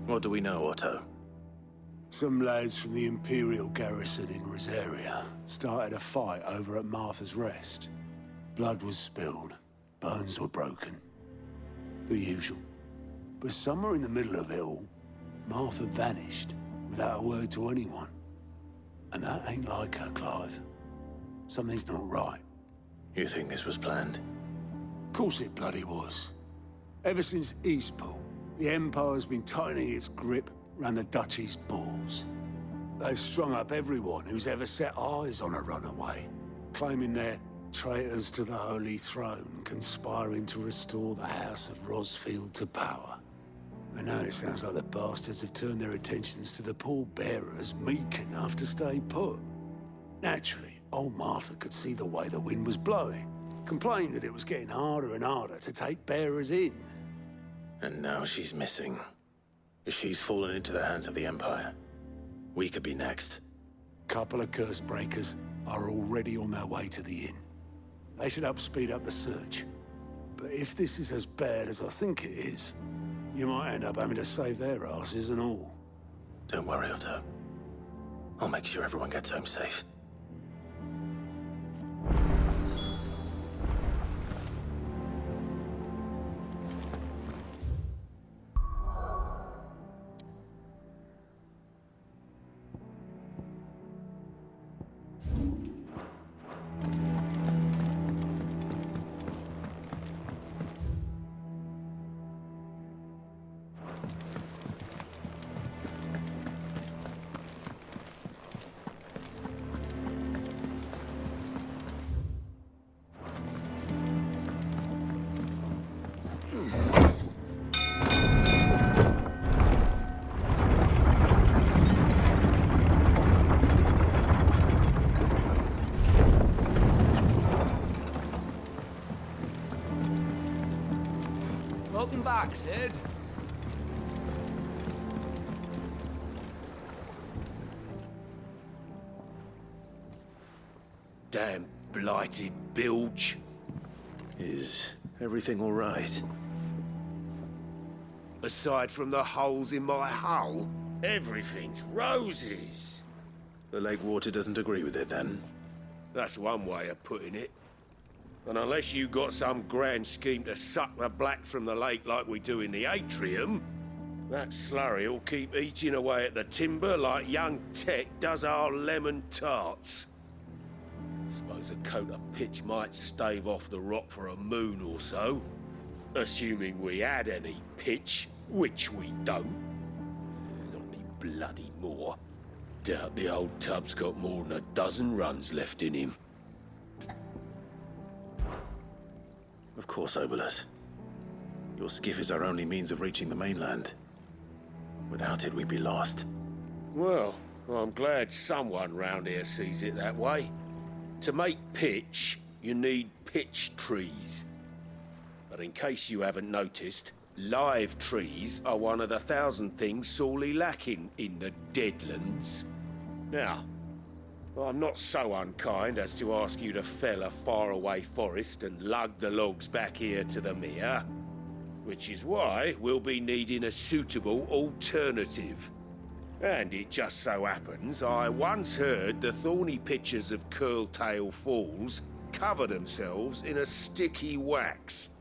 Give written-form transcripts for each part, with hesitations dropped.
What do we know, Otto? Some lads from the Imperial garrison in Rosaria started a fight over at Martha's Rest. Blood was spilled, bones were broken. The usual. But somewhere in the middle of it all, Martha vanished without a word to anyone. And that ain't like her, Clive. Something's not right. You think this was planned? Of course it bloody was. Ever since Eastpool, the Empire's been tightening its grip round the Duchy's balls. They've strung up everyone who's ever set eyes on a runaway, claiming they're traitors to the Holy Throne, conspiring to restore the House of Rosfield to power. And now it sounds like the bastards have turned their attentions to the pallbearers meek enough to stay put. Naturally, old Martha could see the way the wind was blowing, complained that it was getting harder and harder to take bearers in. And now she's missing. If she's fallen into the hands of the Empire, we could be next. Couple of curse breakers are already on their way to the inn. They should help speed up the search. But if this is as bad as I think it is, you might end up having to save their asses and all. Don't worry, Otto. I'll make sure everyone gets home safe. Welcome back, Sid. Damn blighted bilge. Is everything all right? Aside from the holes in my hull, everything's roses. The lake water doesn't agree with it, then? That's one way of putting it. And unless you got some grand scheme to suck the black from the lake like we do in the atrium, that slurry'll keep eating away at the timber like young Tech does our lemon tarts. Suppose a coat of pitch might stave off the rot for a moon or so. Assuming we had any pitch, which we don't. Not any bloody more. Doubt the old tub's got more than a dozen runs left in him. Of course, Obolus. Your skiff is our only means of reaching the mainland. Without it, we'd be lost. Well, I'm glad someone round here sees it that way. To make pitch, you need pitch trees. But in case you haven't noticed, live trees are one of the 1,000 things sorely lacking in the Deadlands. Now, I'm not so unkind as to ask you to fell a faraway forest and lug the logs back here to the mere, which is why we'll be needing a suitable alternative. And it just so happens I once heard the thorny pitchers of Curltail Falls cover themselves in a sticky wax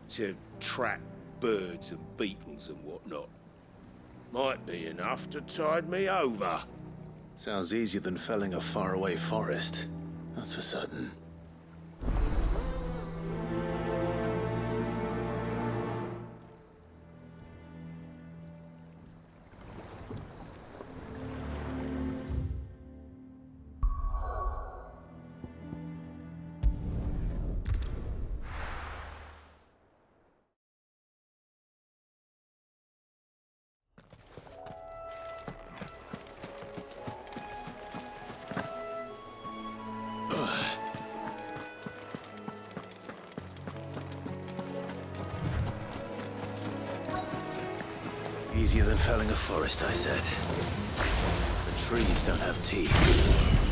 to trap birds and beetles and whatnot. Might be enough to tide me over. Sounds easier than felling a faraway forest. That's for certain. Easier than felling a forest, I said. The trees don't have teeth.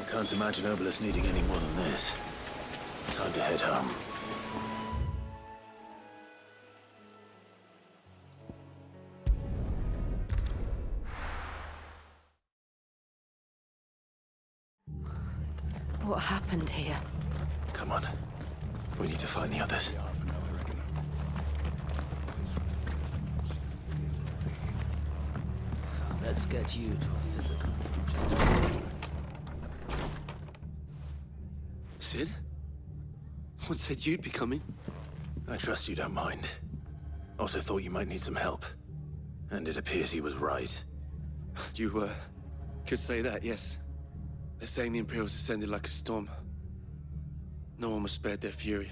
Can't imagine Obelisk needing any more than this. Time to head home. What happened here? Come on. We need to find the others. Let's get you to a physical. Sid? What said you'd be coming? I trust you don't mind. Also thought you might need some help. And it appears he was right. You, could say that, yes. They're saying the Imperials ascended like a storm. No one was spared their fury.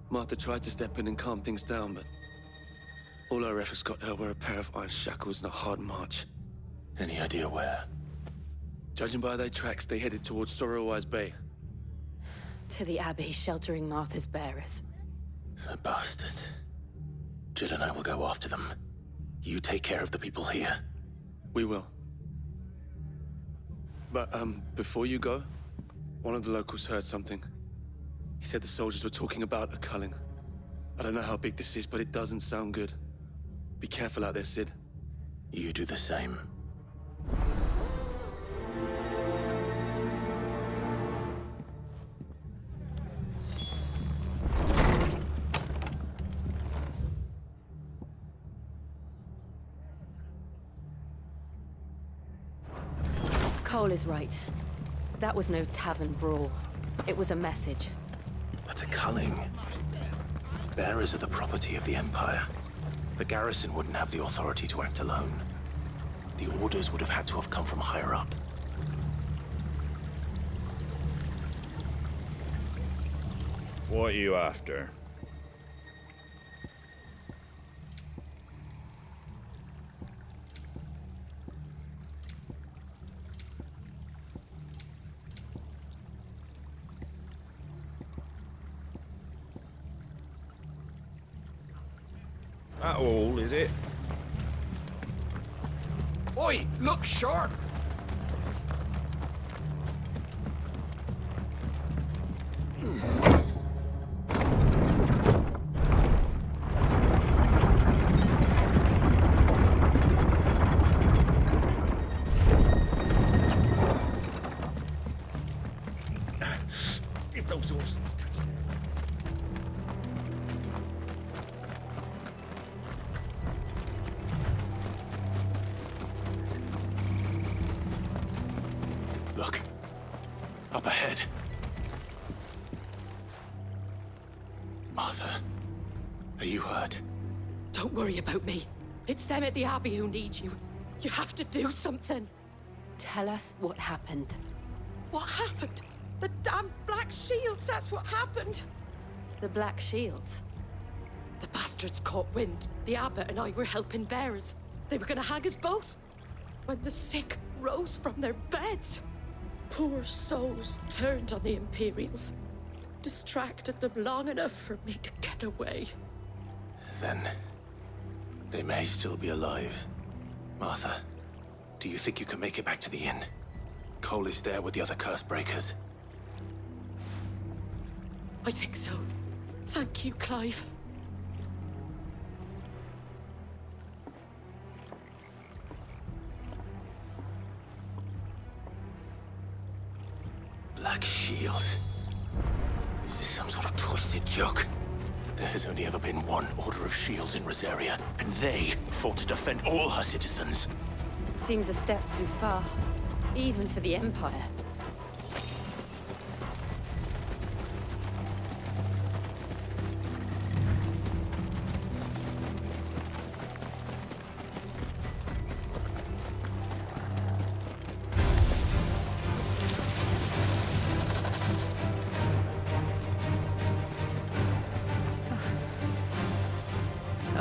Martha tried to step in and calm things down, but all our efforts got her were a pair of iron shackles and a hard march. Any idea where? Judging by their tracks, they headed towards Sorrowwise Bay. To the Abbey, sheltering Martha's bearers. The bastards. Jill and I will go after them. You take care of the people here. We will. But, before you go, one of the locals heard something. He said the soldiers were talking about a culling. I don't know how big this is, but it doesn't sound good. Be careful out there, Sid. You do the same. Cole is right. That was no tavern brawl. It was a message. But a culling. Bearers are the property of the Empire. The garrison wouldn't have the authority to act alone. The orders would have had to have come from higher up. What are you after? That all, is it? Oi, look sharp! If those horses touch that. Look. Up ahead. Martha. Are you hurt? Don't worry about me. It's them at the Abbey who need you. You have to do something. Tell us what happened. What happened? The damn Black Shields, that's what happened. The Black Shields. The bastards caught wind. The abbot and I were helping bearers. They were gonna hang us both. When the sick rose from their beds. Poor souls turned on the Imperials. Distracted them long enough for me to get away. Then... they may still be alive. Martha, do you think you can make it back to the inn? Cole is there with the other curse breakers. I think so. Thank you, Clive. Black Shields? Is this some sort of twisted joke? There has only ever been one Order of Shields in Rosaria, and they fought to defend all her citizens. Seems a step too far, even for the Empire.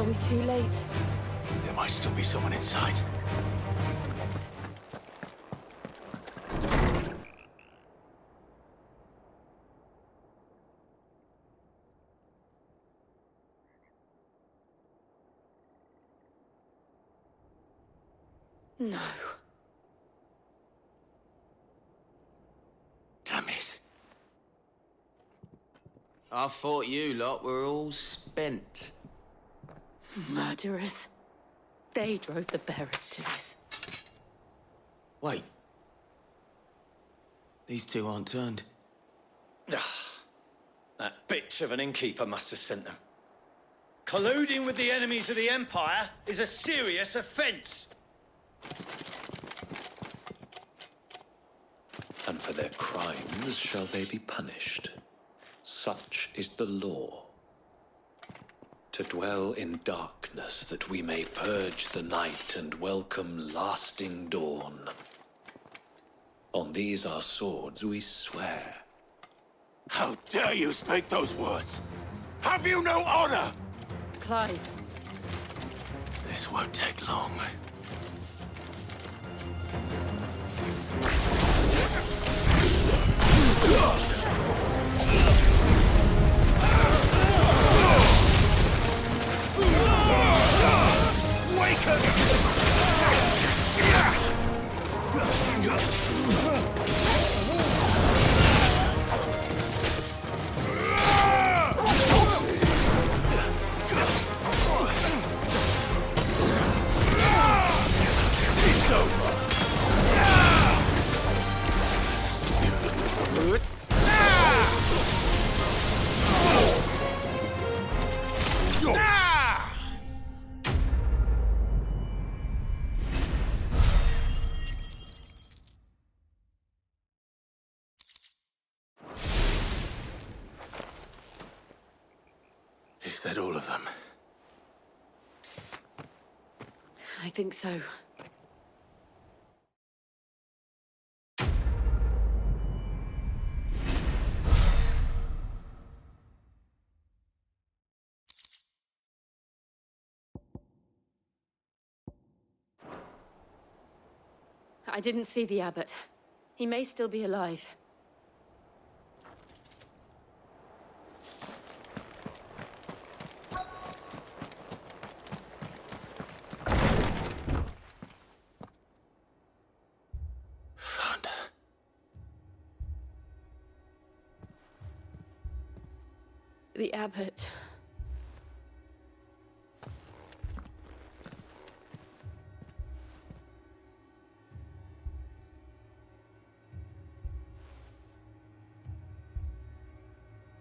Are we too late? There might still be someone inside. No. Damn it. I thought you lot were all spent. Murderers. They drove the bearers to this. Wait. These two aren't turned. That bitch of an innkeeper must have sent them. Colluding with the enemies of the Empire is a serious offence. And for their crimes shall they be punished. Such is the law. To dwell in darkness that we may purge the night and welcome lasting dawn. On these our swords we swear. How dare you speak those words? Have you no honor? Clive. This won't take long. It's over. Is that all of them? I think so. I didn't see the abbot. He may still be alive. Found her. The abbot.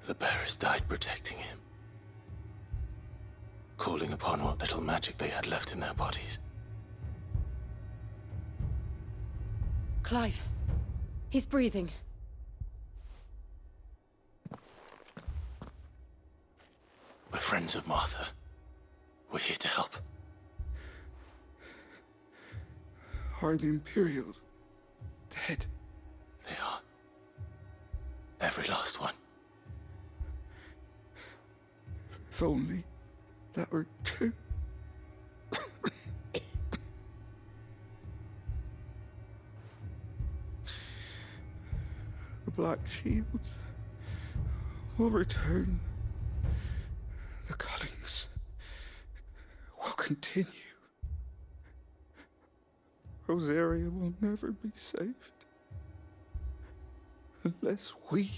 The bearers died protecting him. Calling upon what little magic they had left in their bodies. Clive. He's breathing. We're friends of Martha. We're here to help. Are the Imperials dead? They are. Every last one. If only that were true. The Black Shields will return. The Cullings will continue. Rosaria will never be saved unless we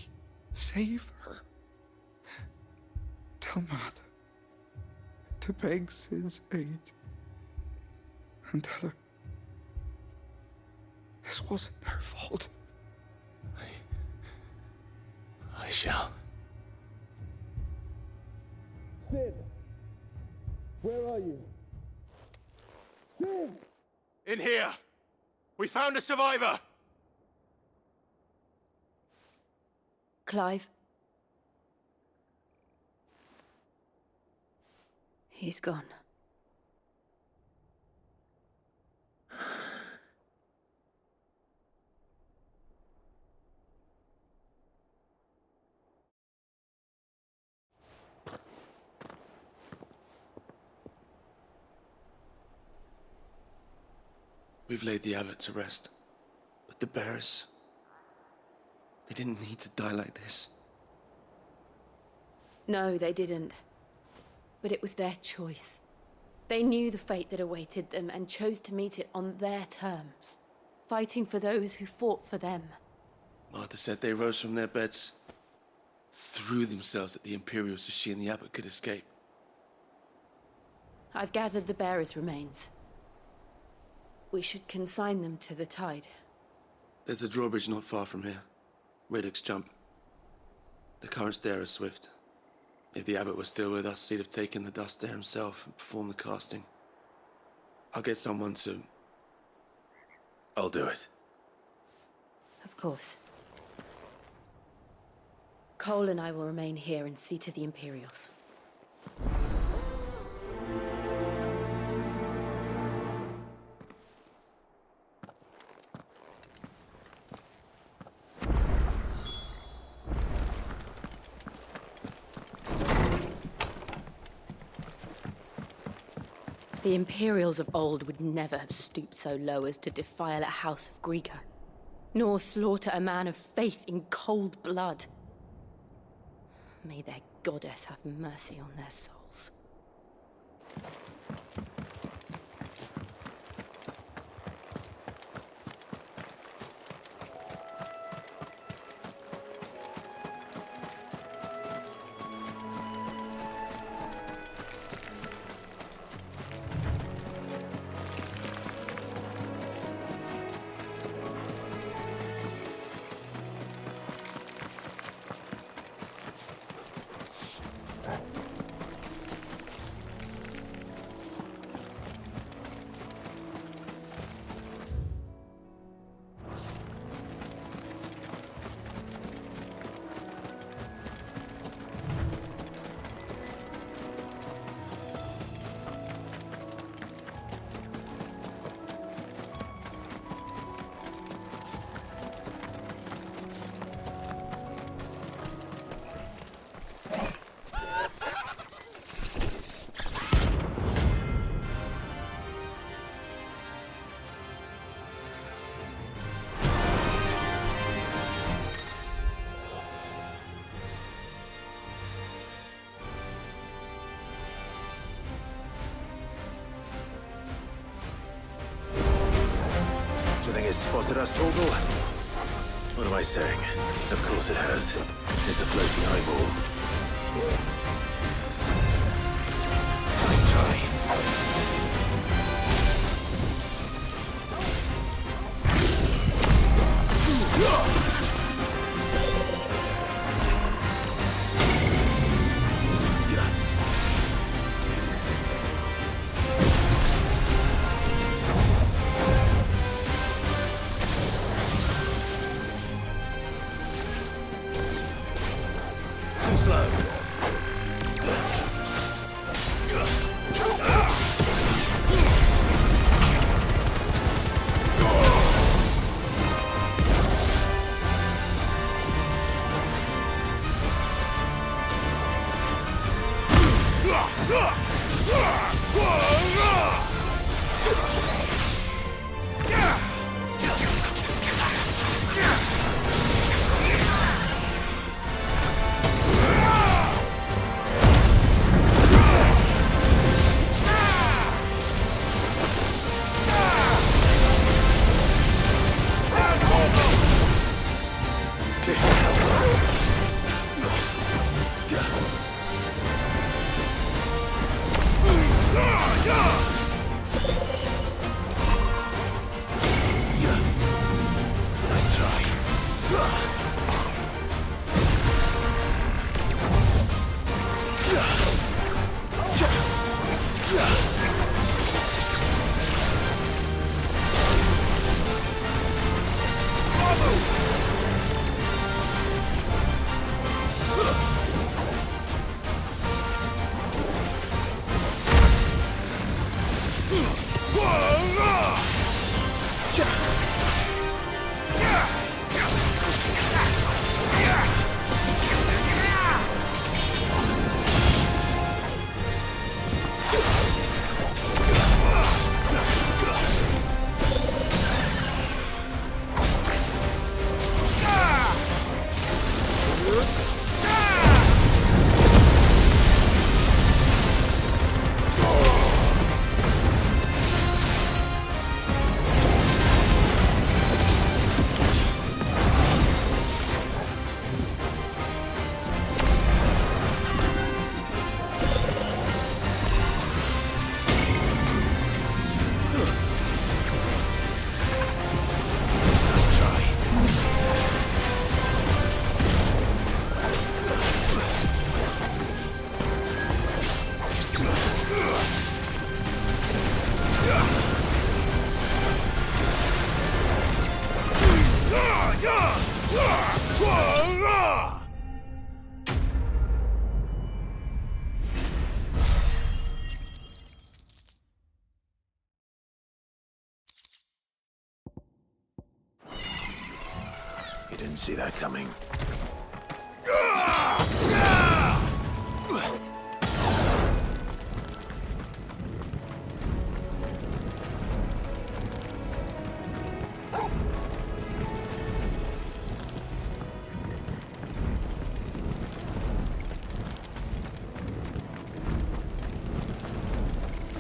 save her. Tell Matt to beg Sid's aid and tell her this wasn't her fault. I shall. Sid, where are you? Sid! In here! We found a survivor! Clive. He's gone. We've laid the abbot to rest. But the bearers... they didn't need to die like this. No, they didn't. But it was their choice. They knew the fate that awaited them and chose to meet it on their terms, fighting for those who fought for them. Martha said they rose from their beds, threw themselves at the Imperials so she and the abbot could escape. I've gathered the bearers' remains. We should consign them to the tide. There's a drawbridge not far from here. Radix Jump. The currents there are swift. If the abbot was still with us, he'd have taken the dust there himself and performed the casting. I'll get someone to... I'll do it. Of course. Cole and I will remain here and see to the Imperials. The Imperials of old would never have stooped so low as to defile a house of Greeka, nor slaughter a man of faith in cold blood. May their goddess have mercy on their souls. Do you think it's spotted us, Torgal? What am I saying? Of course it has. It's a floating eyeball. Nice try. didn't see that coming.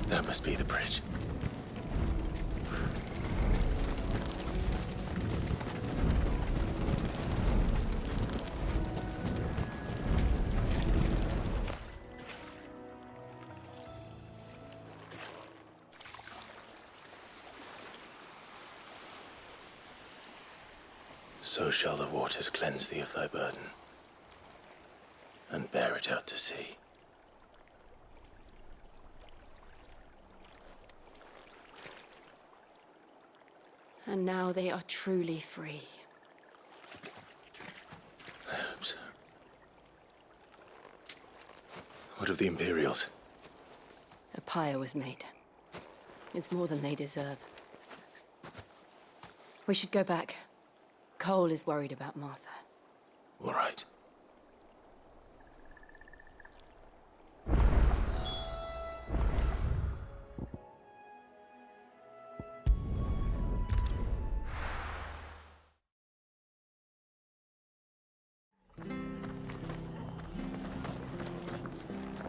That must be the bridge. So shall the waters cleanse thee of thy burden, and bear it out to sea. And now they are truly free. I hope so. What of the Imperials? A pyre was made. It's more than they deserve. We should go back. Cole is worried about Martha. All right.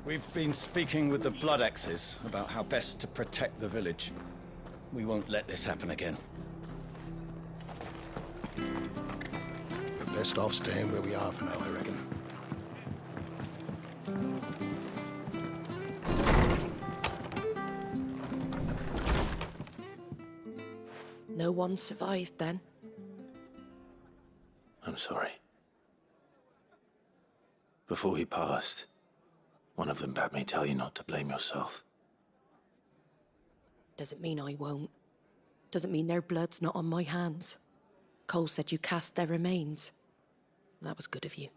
We've been speaking with the Blood Axes about how best to protect the village. We won't let this happen again. We're best off staying where we are for now, I reckon. No one survived then? I'm sorry. Before he passed, one of them bade me tell you not to blame yourself. Doesn't mean I won't. Doesn't mean their blood's not on my hands. Cole said you cast their remains. That was good of you.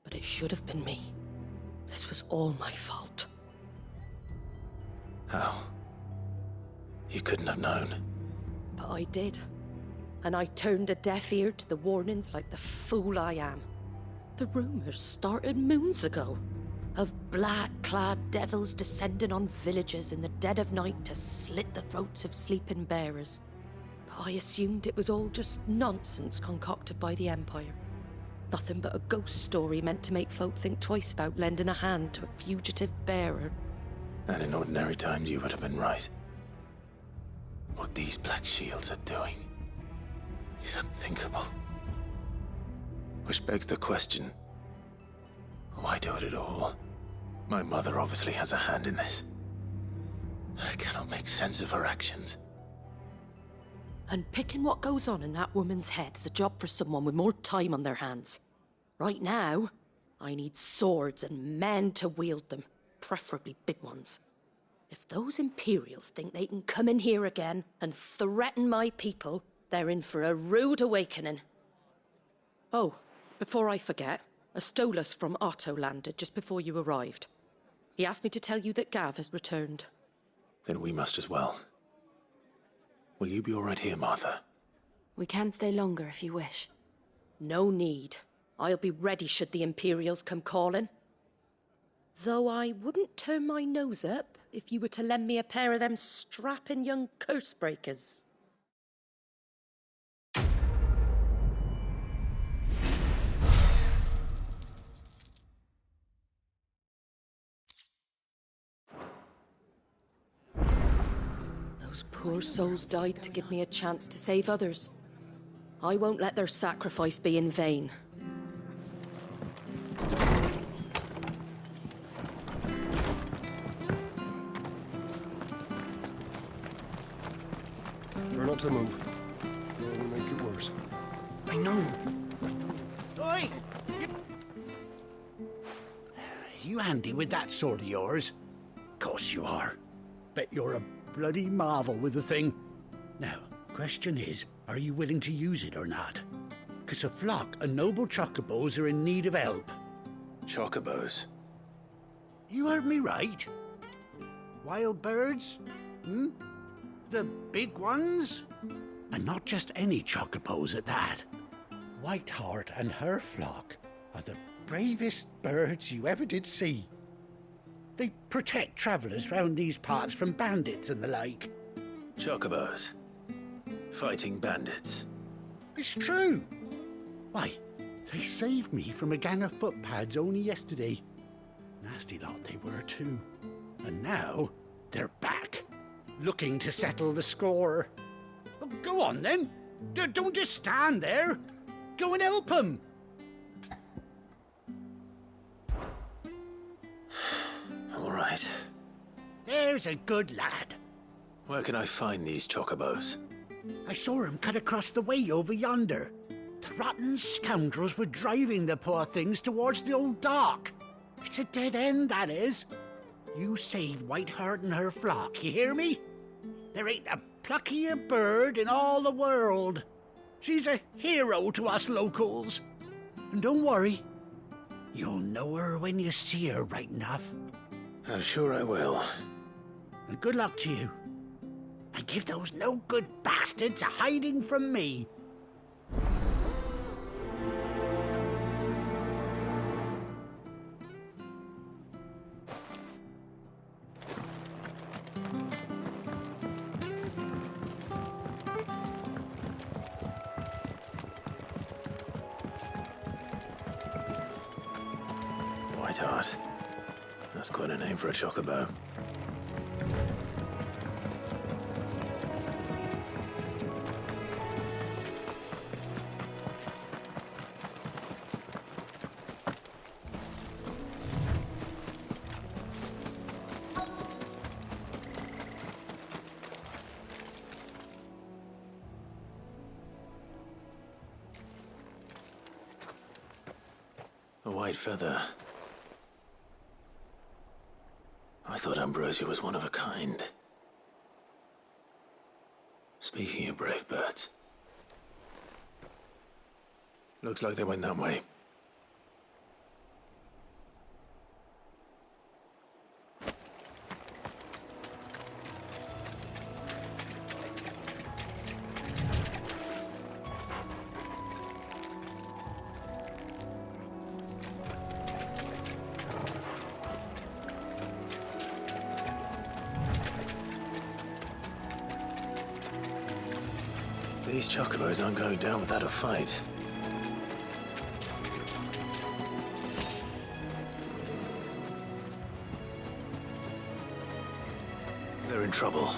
But it should have been me. This was all my fault. How? You couldn't have known. But I did. And I turned a deaf ear to the warnings like the fool I am. The rumors started moons ago. Of black-clad devils descending on villages in the dead of night to slit the throats of sleeping bearers. But I assumed it was all just nonsense concocted by the Empire. Nothing but a ghost story meant to make folk think twice about lending a hand to a fugitive bearer. And in ordinary times you would have been right. What these Black Shields are doing is unthinkable. Which begs the question, why do it at all? My mother obviously has a hand in this. I cannot make sense of her actions. And picking what goes on in that woman's head is a job for someone with more time on their hands. Right now, I need swords and men to wield them, preferably big ones. If those Imperials think they can come in here again and threaten my people, they're in for a rude awakening. Oh, before I forget, a Stolas from Otto landed just before you arrived. He asked me to tell you that Gav has returned. Then we must as well. Will you be all right here, Martha? We can stay longer if you wish. No need. I'll be ready should the Imperials come calling. Though I wouldn't turn my nose up if you were to lend me a pair of them strapping young curse breakers. Those poor souls died to give me a chance to save others. I won't let their sacrifice be in vain. Try not to move. It'll make it worse. I know. Oi! You handy with that sword of yours? Course you are. Bet you're a bloody marvel with the thing. Now, question is, are you willing to use it or not? 'Cause a flock of noble chocobos are in need of help. Chocobos? You heard me right. Wild birds? Hmm? The big ones? And not just any chocobos at that. Whiteheart and her flock are the bravest birds you ever did see. They protect travellers round these parts from bandits and the like. Chocobos. Fighting bandits. It's true. Why, they saved me from a gang of footpads only yesterday. Nasty lot they were too. And now they're back, looking to settle the score. Well, go on then. Don't just stand there. Go and help them. All right. There's a good lad. Where can I find these chocobos? I saw him cut across the way over yonder. The rotten scoundrels were driving the poor things towards the old dock. It's a dead end, that is. You save Whiteheart and her flock, you hear me? There ain't a pluckier bird in all the world. She's a hero to us locals. And don't worry, you'll know her when you see her right enough. I'm sure I will. And good luck to you. And give those no-good bastards a hiding from me. Whiteheart. That's quite a name for a chocobo. A white feather. I thought Ambrosia was one of a kind. Speaking of brave birds. Looks like they went that way. These chocobos aren't going down without a fight. They're in trouble.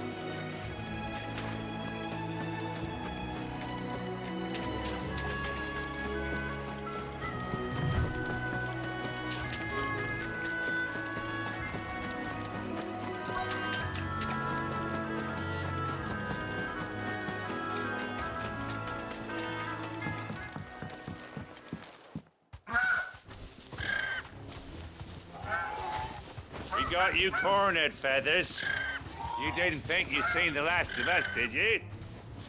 Got you cornered, Feathers. You didn't think you'd seen the last of us, did you?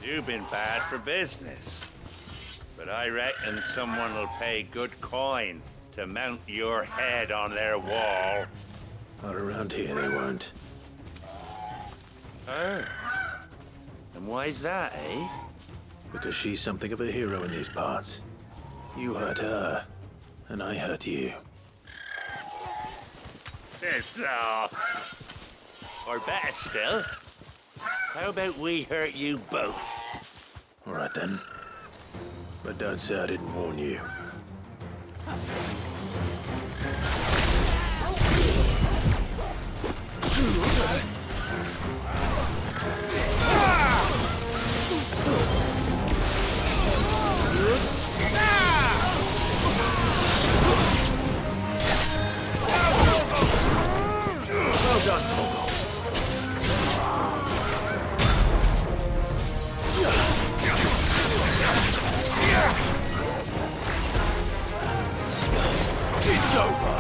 You've been bad for business. But I reckon someone will pay good coin to mount your head on their wall. Not around here, they won't. Oh. And why's that, eh? Because she's something of a hero in these parts. You hurt her, and I hurt you. Piss off. Or better still, how about we hurt you both? All right then. But don't say I didn't warn you. Well done, Togo. It's over.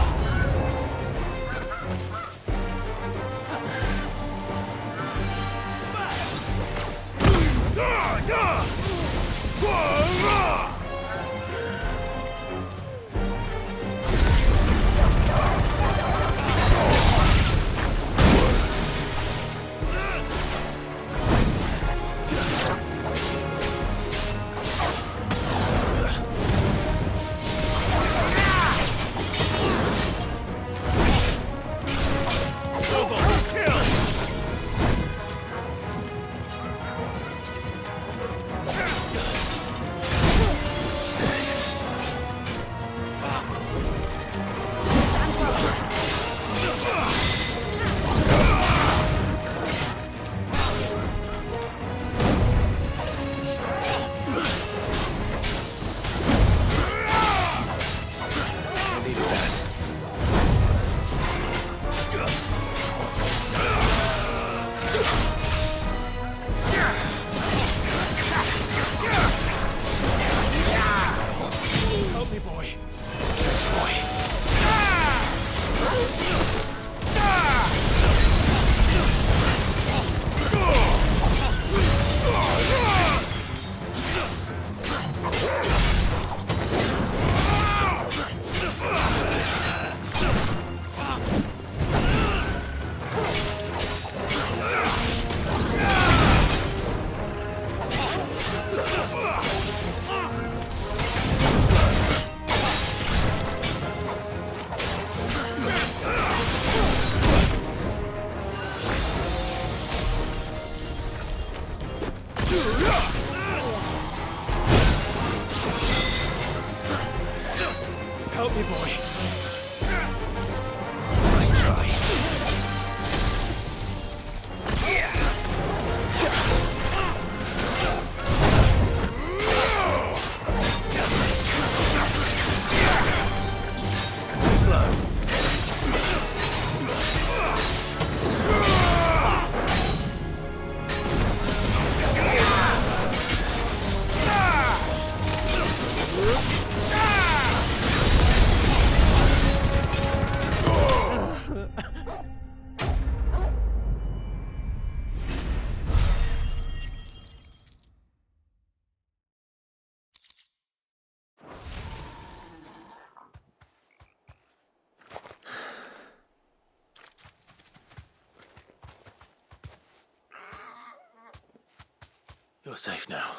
You're safe now.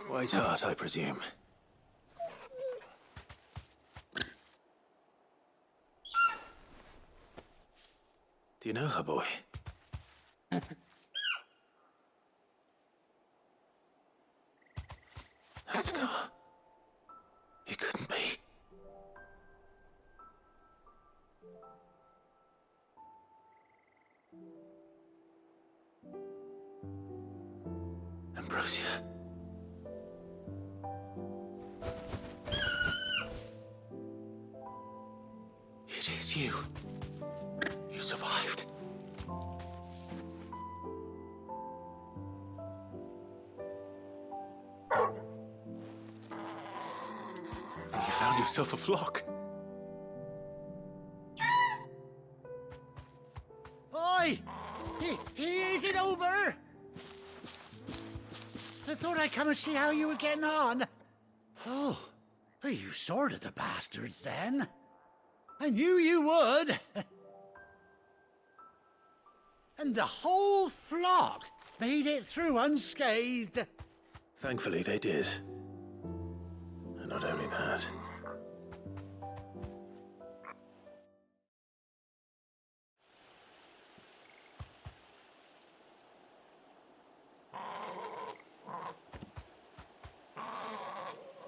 White Hart, I presume. Do you know her, boy? That scar. It couldn't be. Ambrosia. It is you. You survived. And you found yourself a flock. Oi! Is it over? I thought I'd come and see how you were getting on. Oh, you sorted the bastards then. I knew you would. And the whole flock made it through unscathed. Thankfully, they did. And not only that.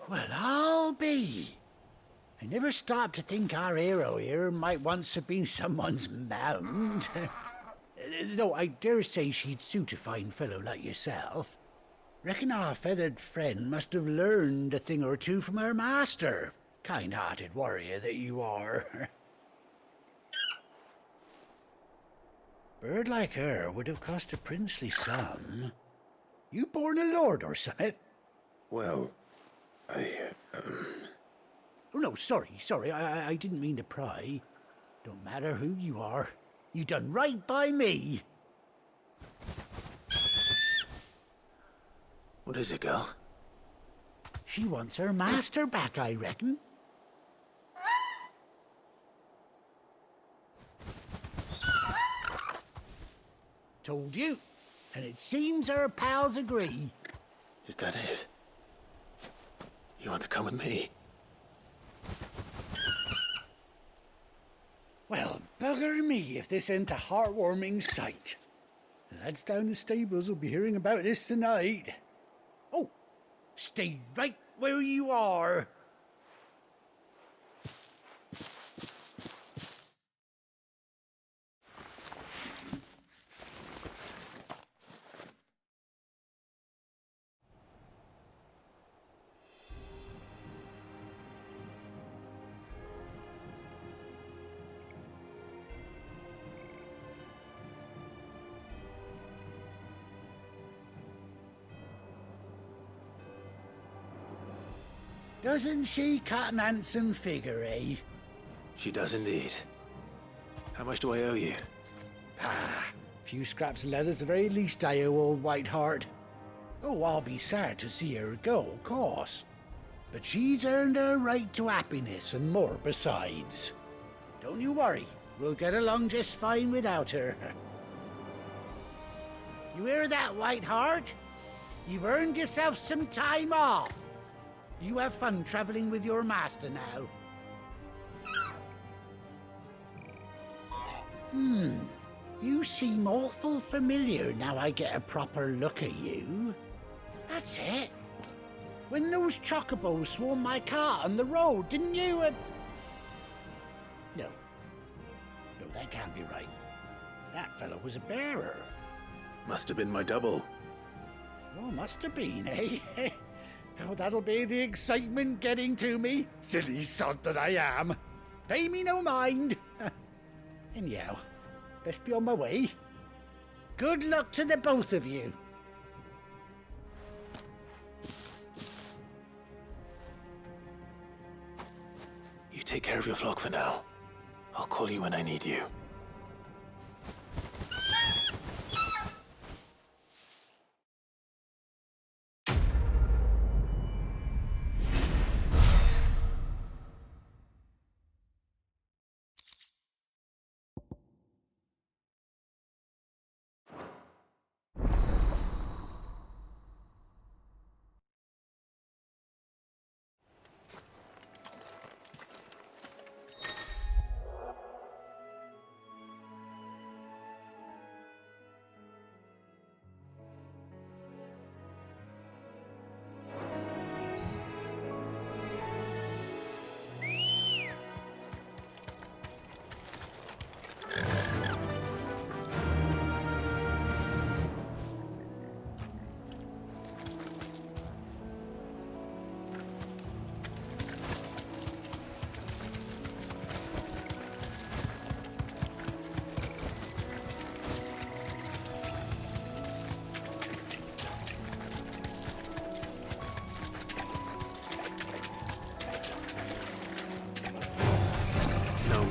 Well, I'll be. I never stopped to think our hero here might once have been someone's mount. Though I dare say she'd suit a fine fellow like yourself. Reckon our feathered friend must have learned a thing or two from her master. Kind-hearted warrior that you are. Bird like her would have cost a princely sum. You born a lord or something? Well, Oh, no, sorry. I didn't mean to pry. Don't matter who you are. You done right by me. What is it, girl? She wants her master back, I reckon. Told you. And it seems her pals agree. Is that it? You want to come with me? Well, bugger me if this ain't a heartwarming sight. The lads down the stables will be hearing about this tonight. Oh, stay right where you are. Doesn't she cut an handsome figure, eh? She does indeed. How much do I owe you? A few scraps of leather's the very least I owe old White Hart. Oh, I'll be sad to see her go, of course. But she's earned her right to happiness and more besides. Don't you worry, we'll get along just fine without her. You hear that, White Hart? You've earned yourself some time off. You have fun traveling with your master now. You seem awful familiar now I get a proper look at you. That's it. When those chocobos swarmed my cart on the road, didn't you? No, that can't be right. That fellow was a bearer. Must have been my double. Oh, must have been, eh? Oh, that'll be the excitement getting to me. Silly sod that I am. Pay me no mind. Anyhow, best be on my way. Good luck to the both of you. You take care of your flock for now. I'll call you when I need you.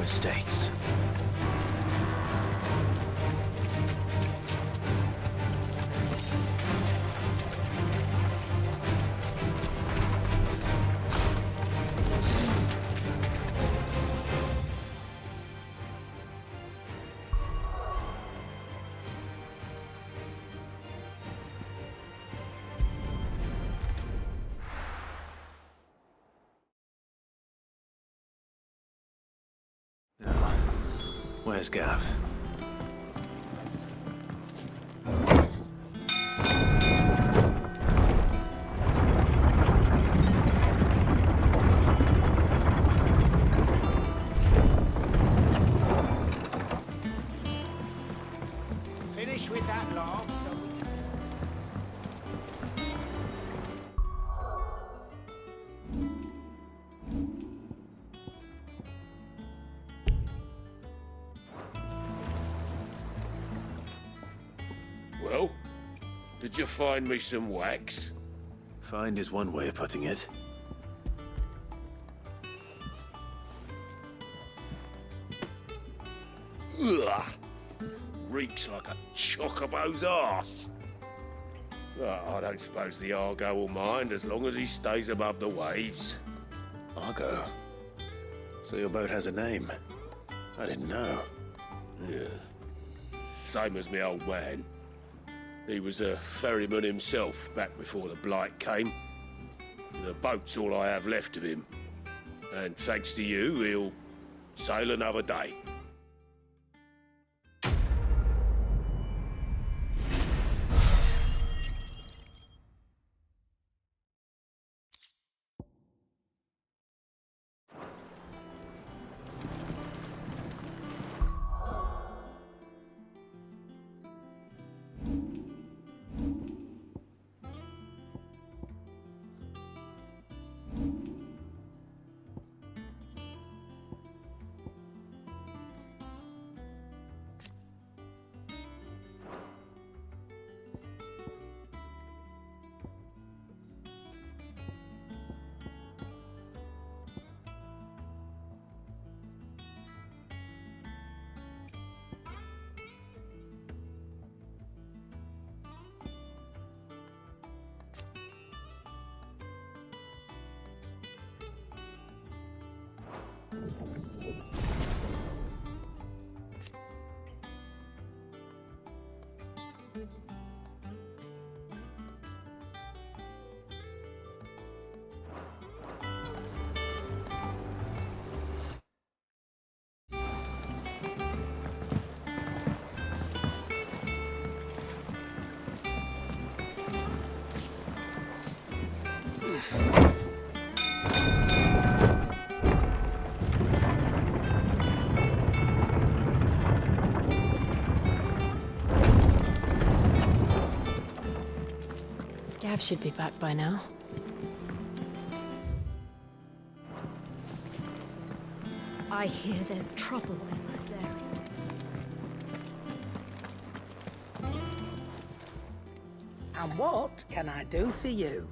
mistakes. Where's Gav? Finish with that log, so Well, did you find me some wax? Find is one way of putting it. Ugh! Reeks like a chocobo's arse. I don't suppose the Argo will mind as long as he stays above the waves. Argo? So your boat has a name? I didn't know. Yeah. Same as me old man. He was a ferryman himself back before the Blight came. The boat's all I have left of him. And thanks to you, he'll sail another day. Gav should be back by now. I hear there's trouble in those areas. And what can I do for you?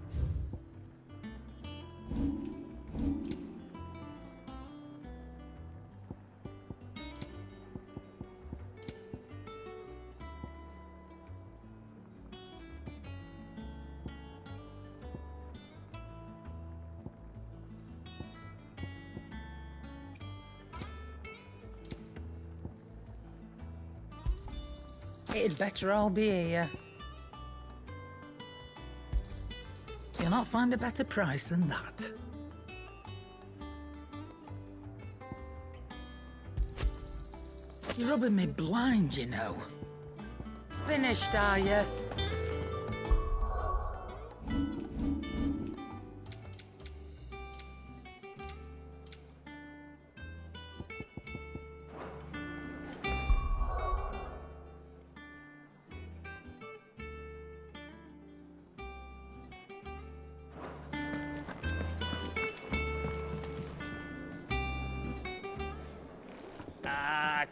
It'd better all be here. You'll not find a better price than that. You're rubbing me blind, you know. Finished, are you?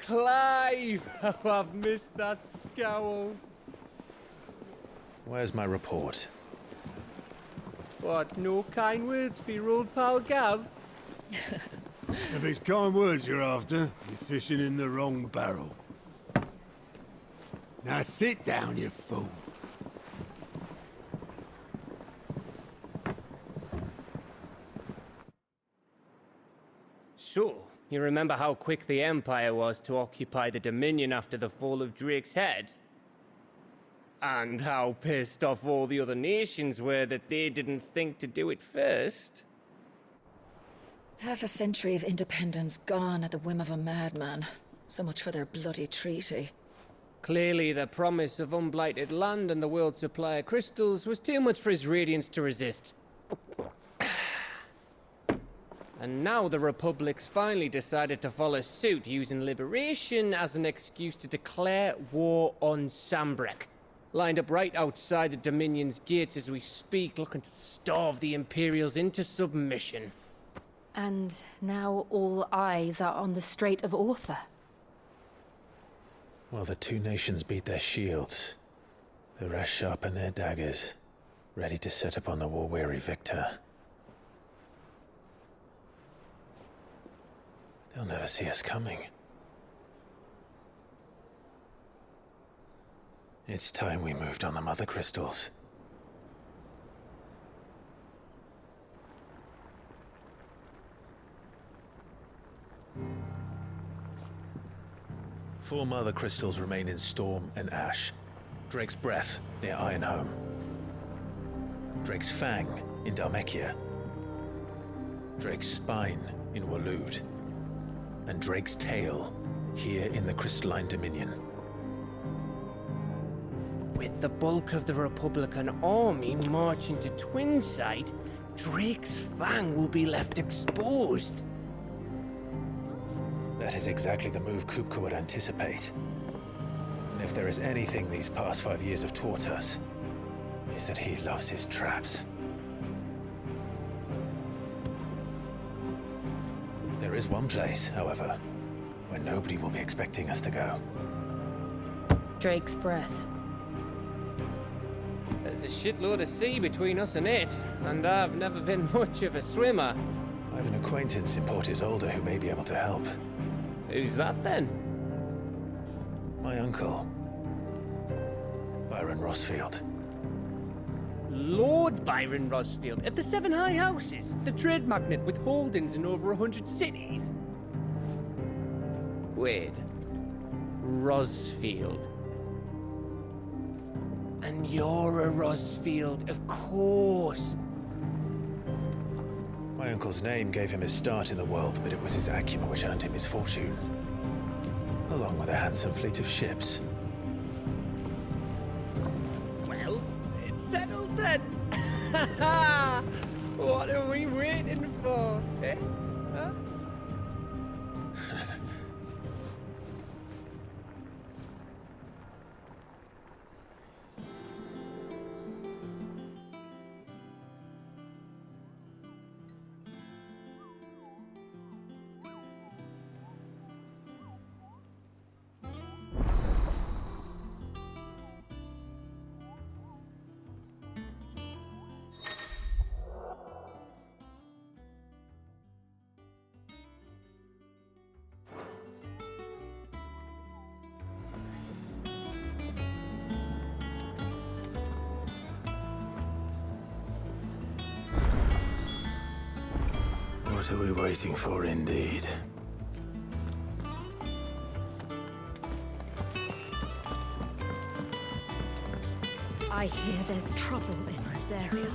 Clive! Oh, I've missed that scowl. Where's my report? What, no kind words for your old pal Gav? If it's kind words you're after, you're fishing in the wrong barrel. Now sit down, you fool. So, you remember how quick the Empire was to occupy the Dominion after the fall of Drake's head? And how pissed off all the other nations were that they didn't think to do it first? Half a century of independence gone at the whim of a madman. So much for their bloody treaty. Clearly, the promise of unblighted land and the world's supply of crystals was too much for his radiance to resist. And now the Republic's finally decided to follow suit, using liberation as an excuse to declare war on Sambrek. Lined up right outside the Dominion's gates as we speak, looking to starve the Imperials into submission. And now all eyes are on the Strait of Author. While the two nations beat their shields, the rest sharpen their daggers, ready to set upon the war-weary victor. They'll never see us coming. It's time we moved on the Mother Crystals. Four Mother Crystals remain in Storm and Ash. Drake's Breath near Ironhome. Drake's Fang in Dhalmekia. Drake's Spine in Waloed. And Drake's Tail here in the Crystalline Dominion. With the bulk of the Republican army marching to Twinside, Drake's Fang will be left exposed. That is exactly the move Kupka would anticipate. And if there is anything these past 5 years have taught us, is that he loves his traps. There is one place, however, where nobody will be expecting us to go. Drake's Breath. There's a shitload of sea between us and it, and I've never been much of a swimmer. I have an acquaintance in Port Isolde who may be able to help. Who's that then? My uncle, Byron Rosfield. Lord Byron Rosfield of the Seven High Houses, the trade magnate with holdings in over 100 cities. Wait, Rosfield. And you're a Rosfield, of course. My uncle's name gave him his start in the world, but it was his acumen which earned him his fortune. Along with a handsome fleet of ships. Well, it's settled then. What are we waiting for, eh? Huh? What are we waiting for, indeed? I hear there's trouble in Rosaria.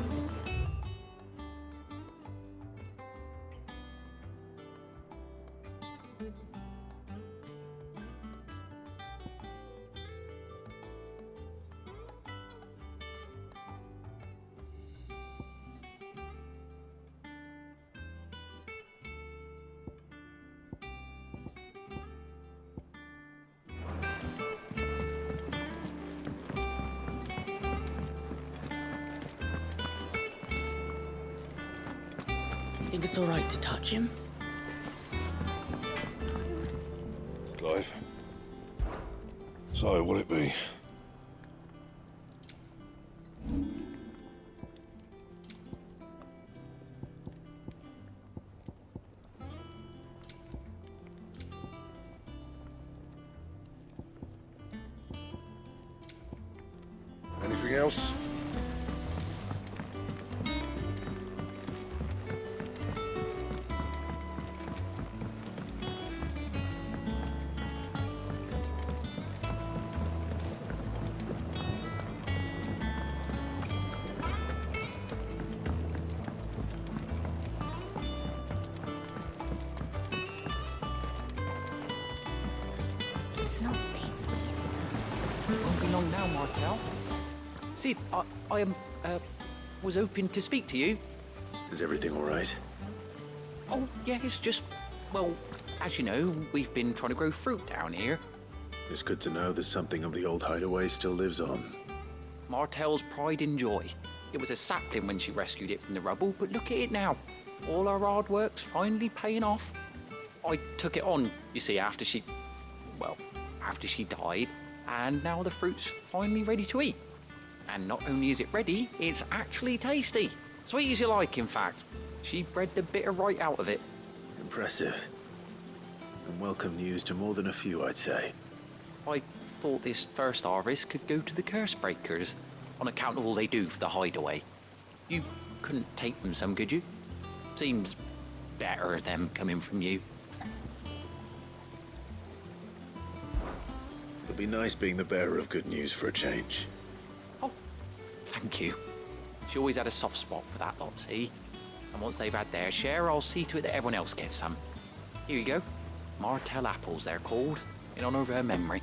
Think it's all right to touch him? Clive. So, will it be? else? It's not Won't be long now, Martel. Sid, I was hoping to speak to you. Is everything all right? Oh, yeah, it's just, well, as you know, we've been trying to grow fruit down here. It's good to know that something of the old hideaway still lives on. Martel's pride and joy. It was a sapling when she rescued it from the rubble, but look at it now. All our hard work's finally paying off. I took it on, you see, after she died, and now the fruit's finally ready to eat. And not only is it ready, it's actually tasty. Sweet as you like, in fact. She bred the bitter right out of it. Impressive. And welcome news to more than a few, I'd say. I thought this first harvest could go to the curse breakers, on account of all they do for the hideaway. You couldn't take them some, could you? Seems better them coming from you. It'll be nice being the bearer of good news for a change. Thank you. She always had a soft spot for that lot, see? And once they've had their share, I'll see to it that everyone else gets some. Here you go. Martel apples, they're called, in honor of her memory.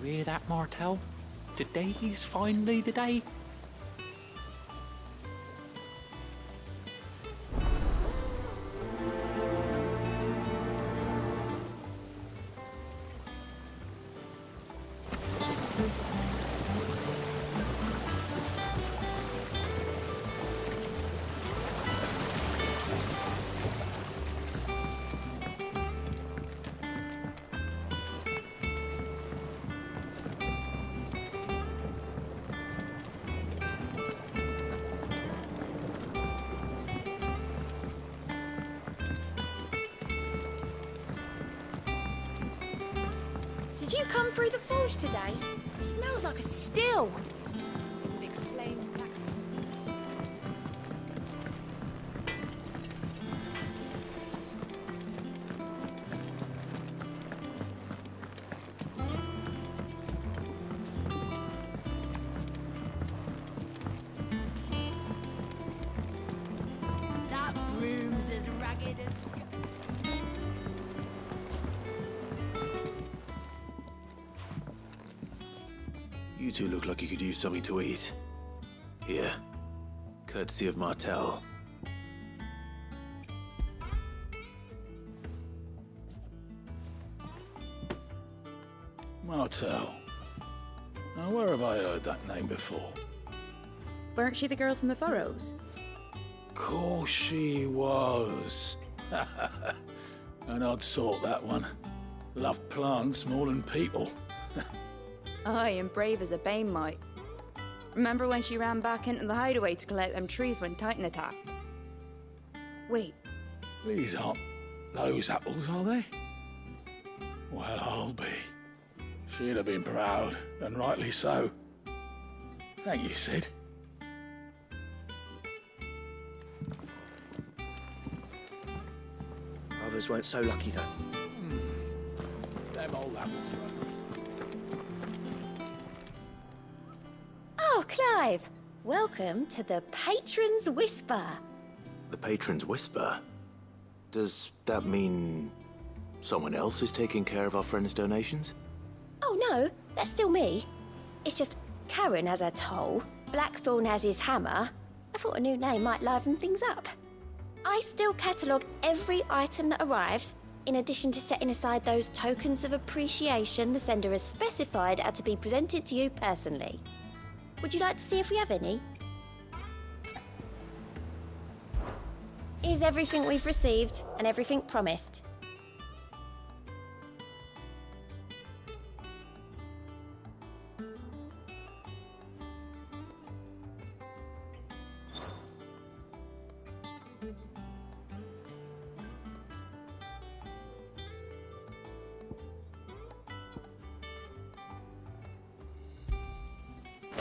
You hear that, Martel? Today's finally the day. Did you come through the forge today? It smells like a still. It would explain that. That broom's as ragged as... You two look like you could use something to eat. Here. Courtesy of Martel. Martel. Now, where have I heard that name before? Weren't she the girl from the Furrows? Course she was. An odd sort, that one. Loved plants more than people. Aye, and brave as a bane might. Remember when she ran back into the hideaway to collect them trees when Titan attacked? Wait, These aren't those apples, are they? Well, I'll be. She'd have been proud, and rightly so. Thank you, Sid. Others weren't so lucky, though. Them old apples were. Oh, Clive! Welcome to the Patron's Whisper. The Patron's Whisper? Does that mean someone else is taking care of our friend's donations? Oh no, that's still me. It's just Karen has her toll, Blackthorn has his hammer. I thought a new name might liven things up. I still catalogue every item that arrives, in addition to setting aside those tokens of appreciation the sender has specified are to be presented to you personally. Would you like to see if we have any? Here's everything we've received and everything promised.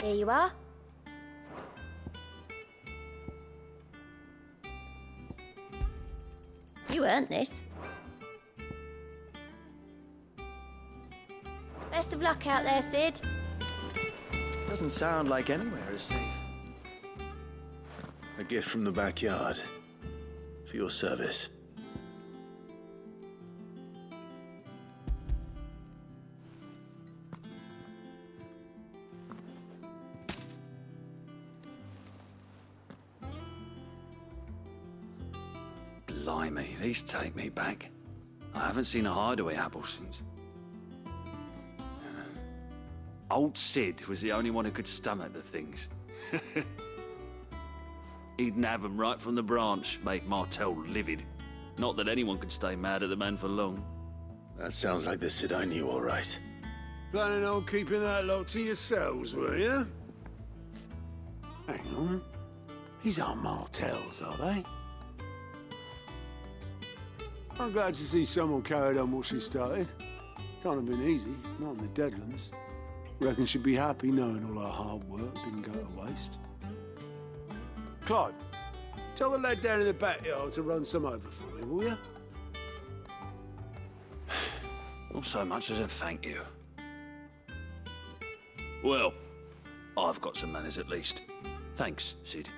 Here you are. You earned this. Best of luck out there, Sid. Doesn't sound like anywhere is safe. A gift from the backyard. For your service. Blimey, these take me back. I haven't seen a hideaway apple since. Old Sid was the only one who could stomach the things. He'd nab 'em right from the branch, made Martel livid. Not that anyone could stay mad at the man for long. That sounds like the Sid I knew, all right. Planning on keeping that lot to yourselves, were you? Hang on. These aren't Martels, are they? I'm glad to see someone carried on what she started. Can't have been easy, not in the Deadlands. Reckon she'd be happy knowing all her hard work didn't go to waste. Clive, tell the lad down in the backyard to run some over for me, will you? Not so much as a thank you. Well, I've got some manners at least. Thanks, Sid.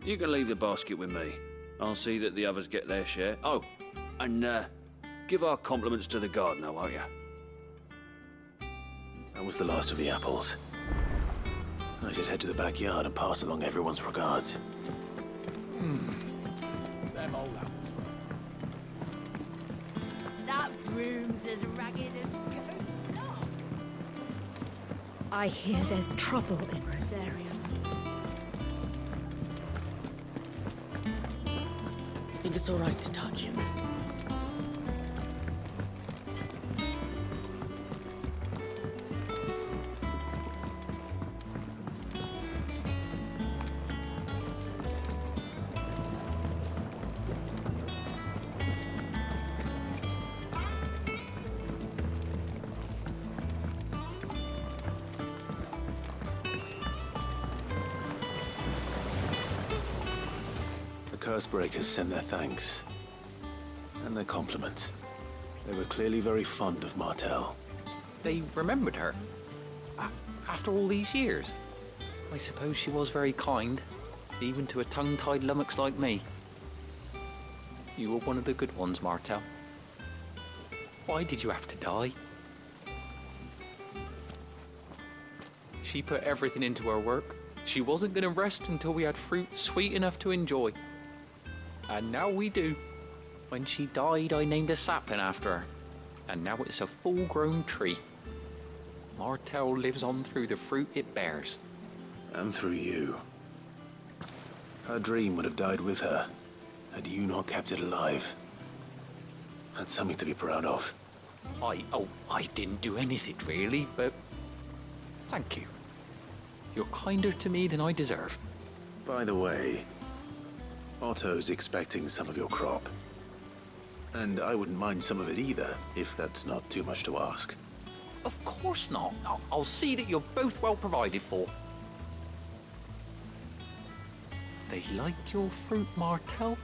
You can leave the basket with me. I'll see that the others get their share. Oh, and give our compliments to the gardener, won't you? That was the last of the apples. I should head to the backyard and pass along everyone's regards. Them old apples. That broom's as ragged as ghost locks. I hear there's trouble in Rosaria. You think it's all right to touch him? Cursebreakers send their thanks. And their compliments. They were clearly very fond of Martel. They remembered her. After all these years. I suppose she was very kind, even to a tongue-tied lummox like me. You were one of the good ones, Martel. Why did you have to die? She put everything into her work. She wasn't going to rest until we had fruit sweet enough to enjoy. And now we do. When she died, I named a sapling after her. And now it's a full-grown tree. Martel lives on through the fruit it bears. And through you. Her dream would have died with her, had you not kept it alive. That's something to be proud of. I didn't do anything really, but thank you. You're kinder to me than I deserve. By the way, Otto's expecting some of your crop. And I wouldn't mind some of it either, if that's not too much to ask. Of course not. I'll see that you're both well provided for. They like your fruit, Martel.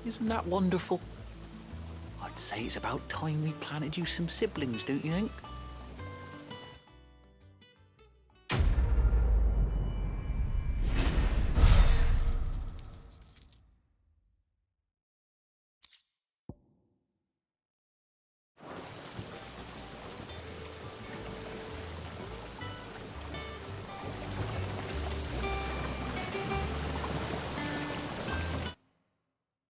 Isn't that wonderful? I'd say it's about time we planted you some siblings, don't you think?